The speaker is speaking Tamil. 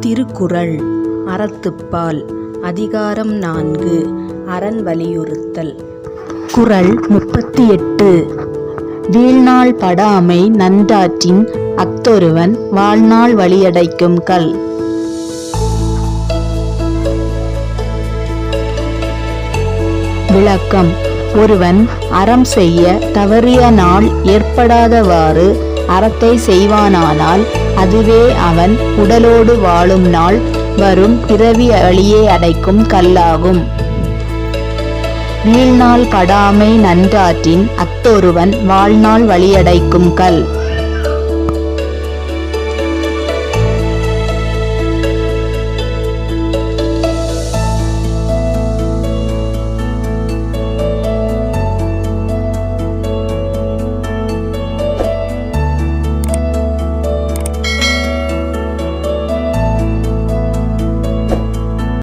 திருக்குறள் அறத்துப்பால் அதிகாரம் 4 அரண் வலியுறுத்தல். குறள் 38. வீழ்நாள் படாமை நன்றாற்றின் அஃதொருவன் வாழ்நாள் வலியடைக்கும் கல். விளக்கம்: ஒருவன் அறம் செய்ய தவறிய நாள் ஏற்படாதவாறு அறத்தை செய்வானானால் அதுவே அவன் உடலோடு வாழும் நாள் வரும் பிறவி வழியை அடைக்கும் கல்லாகும். வீழ்நாள் படாமை நன்றாற்றின் அஃதொருவன் வாழ்நாள் வலியடைக்கும் கல்.